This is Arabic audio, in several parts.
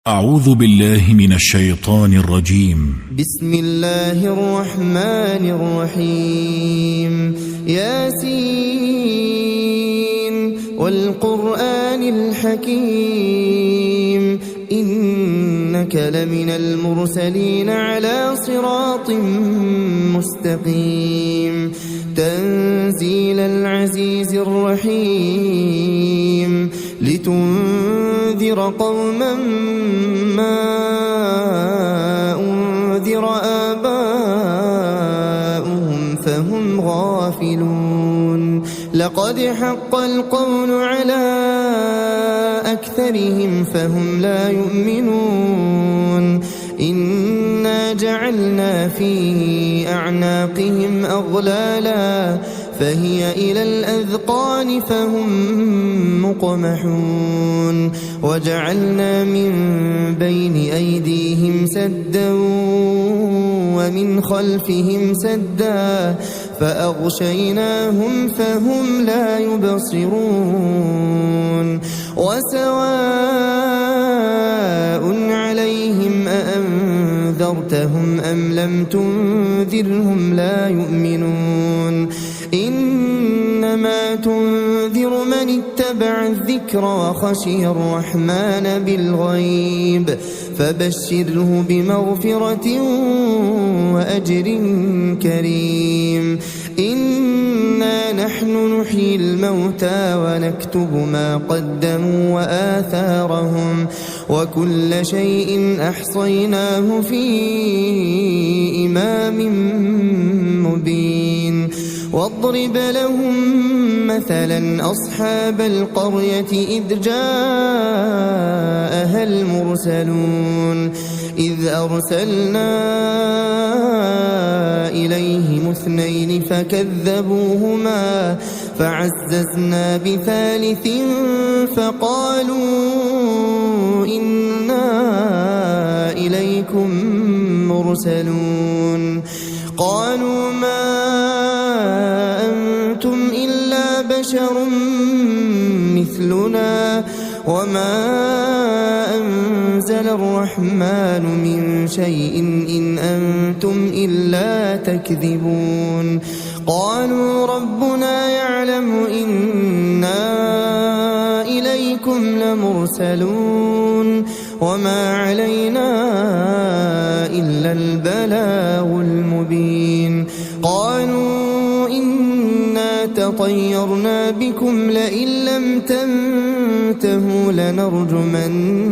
أعوذ بالله من الشيطان الرجيم. بسم الله الرحمن الرحيم. ياسين والقرآن الحكيم إنك لمن المرسلين على صراط مستقيم تنزيل العزيز الرحيم لتنذر قوما ما أنذر آباؤهم فهم غافلون لقد حق القول على أكثرهم فهم لا يؤمنون إنا جعلنا في أعناقهم أغلالا فهي إلى الأذقان فهم مقمحون وجعلنا من بين أيديهم سدا ومن خلفهم سدا فأغشيناهم فهم لا يبصرون وسواء عليهم أأنذرتهم أم لم تنذرهم لا يؤمنون إنما تنذر من اتبع الذكر وخشي الرحمن بالغيب فبشره بمغفرة وأجر كريم إنا نحن نحيي الموتى ونكتب ما قدموا وآثارهم وكل شيء أحصيناه في إمام مبين واضرب لهم مثلا أصحاب القرية إذ جاءها المرسلون إذ أرسلنا إليهم اثنين فكذبوهما فعززنا بثالث فقالوا إنا إليكم مرسلون قالوا ما أنتم إلا بشر مثلنا وما أنزل الرحمن من شيء إن أنتم إلا تكذبون قالوا ربنا يعلم إنا إليكم لمرسلون وما علينا إلا البلاغ المبين قالوا إنا تطيرنا بكم لئن لم تنتهوا لنرجمنكم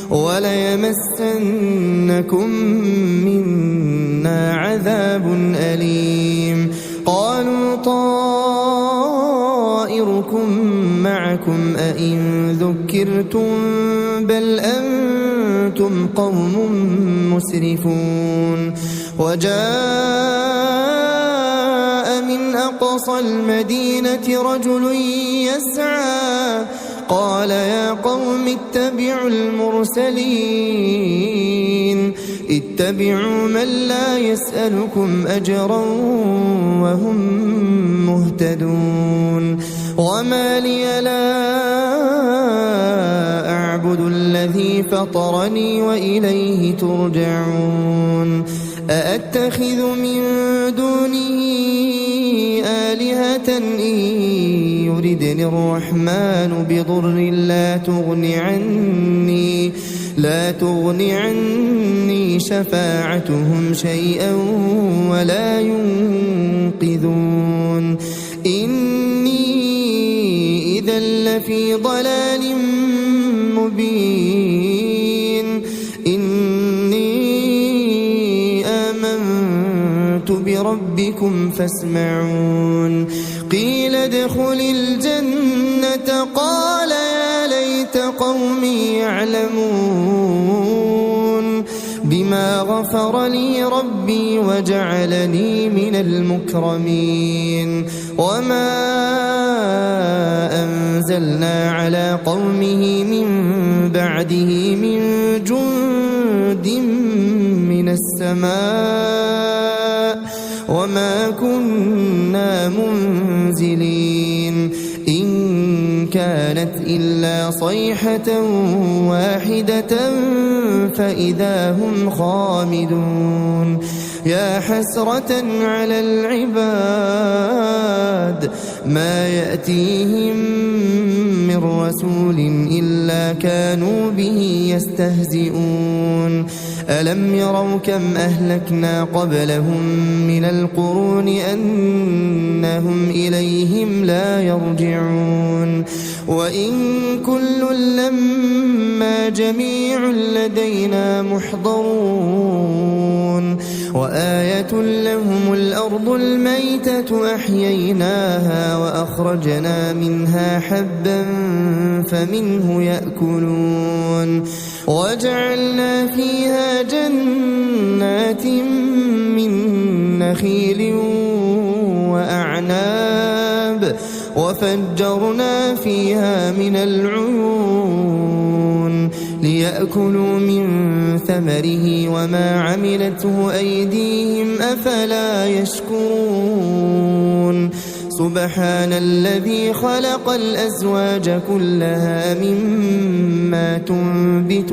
وليمسنكم منا عذاب أليم قالوا طائركم معكم أئن ذكرتم بل أنتم قوم مسرفون وجاء من أقصى المدينة رجل يسعى قال يا قوم اتبعوا المرسلين اتبعوا من لا يسألكم أجرا وهم مهتدون وما لي لا أعبد الذي فطرني وإليه ترجعون أأتخذ من دونه آلهة إن يردني الرحمن بضر لا تغن عني شفاعتهم شيئا ولا ينقذون إني إذا لفي ضلال مبين إني آمنت بربكم فاسمعون قيل ادخل الجنة قال يا ليت قومي يعلمون بما غفر لي ربي وجعلني من المكرمين وما أنزلنا على قومه من بعده من جند من السماء وما كنا منزلين إن كانت إلا صيحة واحدة فإذا هم خامدون يا حسرة على العباد ما يأتيهم من رسول إلا كانوا به يستهزئون ألم يروا كم أهلكنا قبلهم من القرون أنهم إليهم لا يرجعون وإن كل لما جميع لدينا محضرون وآية لهم الأرض الميتة أحييناها وأخرجنا منها حبا فمنه يأكلون وجعلنا فيها جنات من نخيل وأعناب وفجرنا فيها من العيون ليأكلوا من ثمره وما عملته أيديهم أفلا يشكرون سبحان الذي خلق الأزواج كلها مما تنبت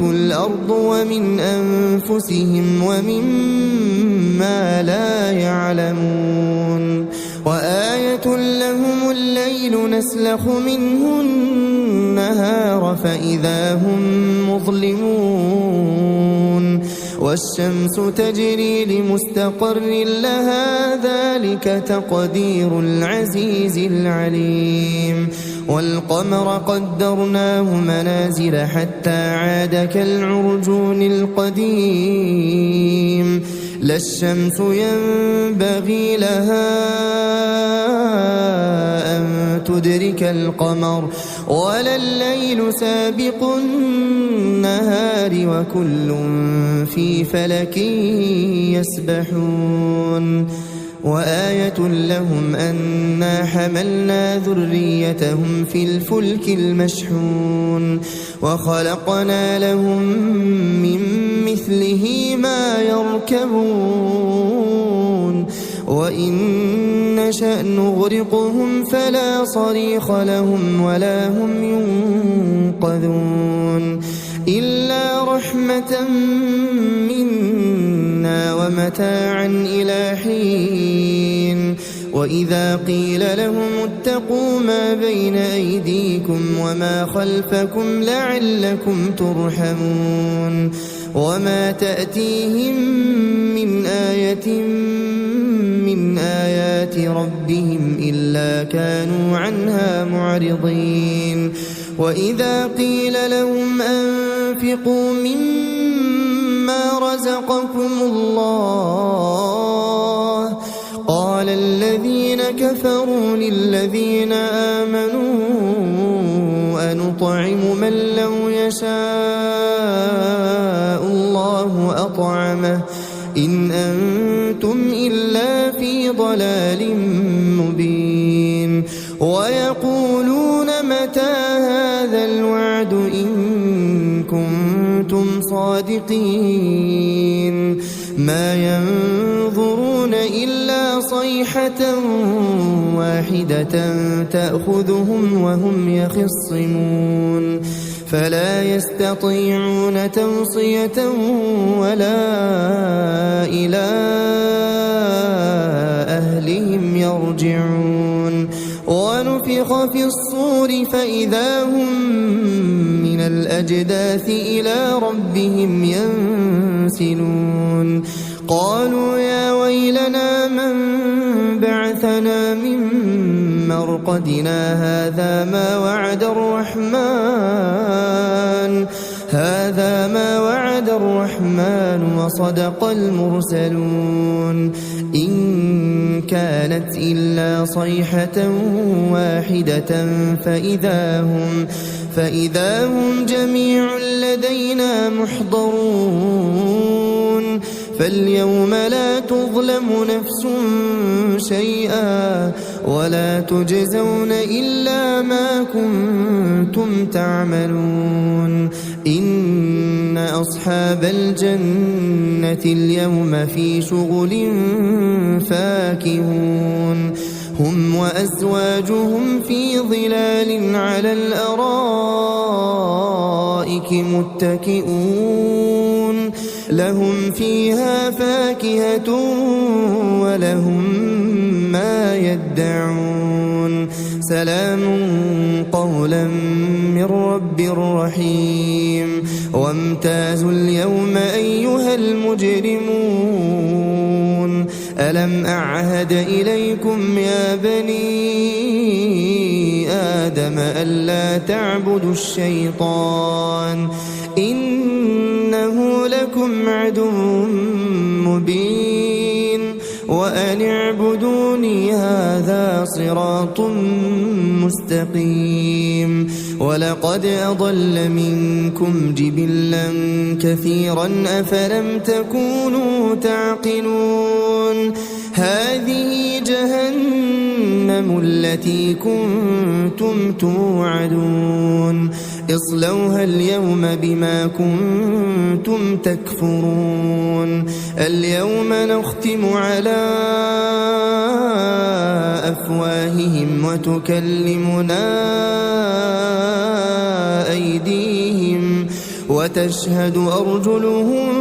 الأرض ومن أنفسهم ومما لا يعلمون وآية لهم الليل نسلخ منه النهار فإذا هم مظلمون والشمس تجري لمستقر لها ذلك تقدير العزيز العليم والقمر قدرناه منازل حتى عاد كالعرجون القديم لا الشمس ينبغي لها أن تدرك القمر ولا الليل سابق النهار وكل في فلك يسبحون وآية لهم أنا حملنا ذريتهم في الفلك المشحون وخلقنا لهم من مثله ما يركبون وإن نشأ نغرقهم فلا صريخ لهم ولا هم ينقذون إلا رحمة منا ومتاعا إلى حين وإذا قيل لهم اتقوا ما بين أيديكم وما خلفكم لعلكم ترحمون وما تأتيهم من آية من آيات ربهم إلا كانوا عنها معرضين وإذا قيل لهم أنفقوا مما رزقكم الله قال الذين كفروا للذين آمنوا أنطعم من لو يشاء الله أطعمه إن أنتم إلا في ضلال مبين ويقولون متى هذا الوعد إن كنتم صادقين ما ينظرون إلا صيحة واحدة تأخذهم وهم يخصمون فلا يستطيعون توصية ولا إلى أهلهم يرجعون ونفخ في الصور فإذا هم من الأجداث إلى ربهم ينسلون قالوا يا ويلنا من بعثنا من مرقدنا هذا ما وعد الرحمن وصدق المرسلون إن كانت إلا صيحة واحدة فإذا هم جميع لدينا محضرون فاليوم لا تظلم نفس شيئا ولا تجزون إلا ما كنتم تعملون إن أصحاب الجنة اليوم في شغل فاكهون هم وأزواجهم في ظلال على الأرائك متكئون لهم فيها فاكهة ولهم ما يدعون سلام قولا من رب رحيم وامتازوا اليوم أيها المجرمون ألم أعهد إليكم يا بني آدم ألا تعبدوا الشيطان إنه لكم عدو مبين وأن اعبدوني هذا صراط مستقيم ولقد أضل منكم جبلا كثيرا أفلم تكونوا تعقلون هذه جهنم التي كنتم توعدون اصلوها اليوم بما كنتم تكفرون اليوم نختم على أفواههم وتكلمنا أيديهم وتشهد أرجلهم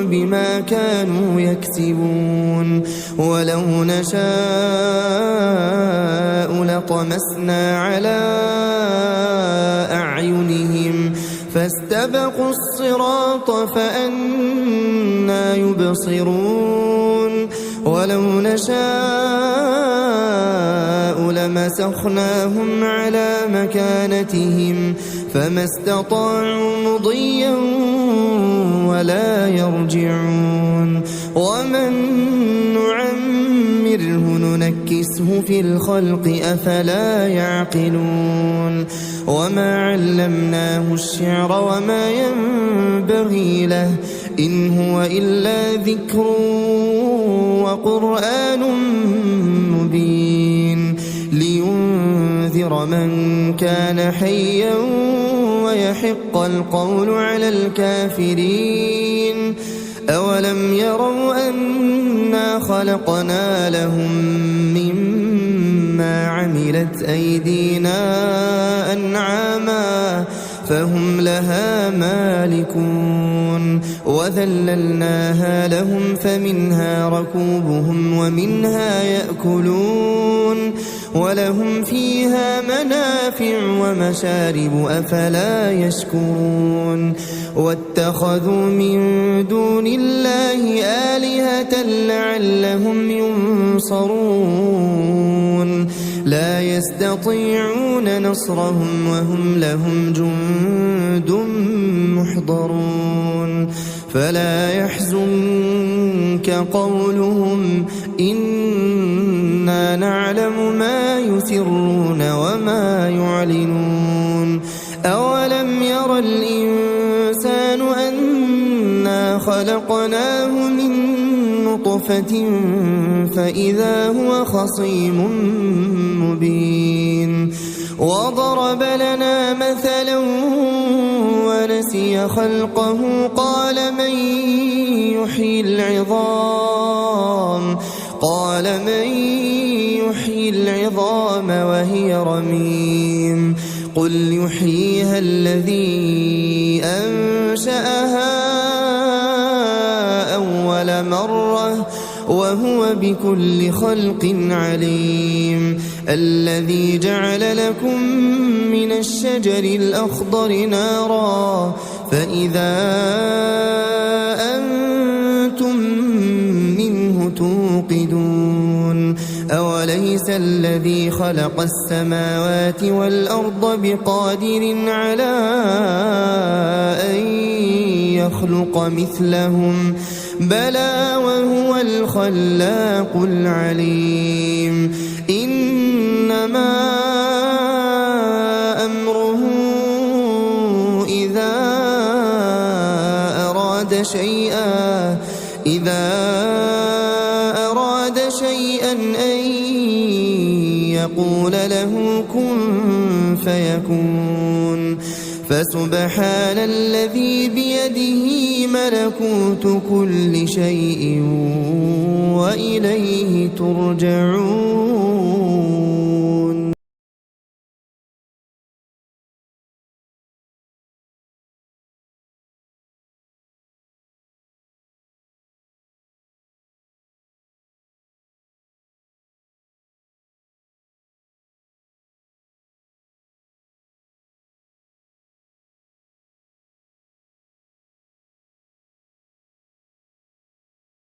بما كانوا يكسبون ولو نشاء لطمسنا على أعينهم فاستبقوا الصراط فأنى يبصرون ولو نشاء لمسخناهم على مكانتهم فما استطاعوا مضيا ولا يرجعون ومن نعمره ننكسه في الخلق أفلا يعقلون وما علمناه الشعر وما ينبغي له إن هو إلا ذكر وقرآن مبين لينذر من كان حيا ويحق القول على الكافرين أولم يروا أنا خلقنا لهم مما عملت أيدينا أنعاما فهم لها مالكون وذللناها لهم فمنها ركوبهم ومنها يأكلون ولهم فيها منافع ومشارب أفلا يشكرون واتخذوا من دون الله آلهة لعلهم ينصرون لا يستطيعون نصرهم وهم لهم جند محضرون فلا يحزنك قولهم إنا نعلم ما يسرون وما يعلنون أولم ير الإنسان أنا خلقناه من نطفة فإذا هو خصيم مبين وضرب لنا مثلا ونسي خلقه قال من يحيي العظام وهي رميم قل يحييها الذي أنشأها أول مرة وهو بكل خلق عليم الذي جعل لكم من الشجر الأخضر نارا فإذا أنتم منه توقدون أوليس الذي خلق السماوات والأرض بقادر على أن يخلق مثلهم بلى وهو الخلاق العليم إنما أمره إذا أراد شيئا أن يقول له كن فيكون فسبحان الذي بيده ملكوت كل شيء وإليه ترجعون.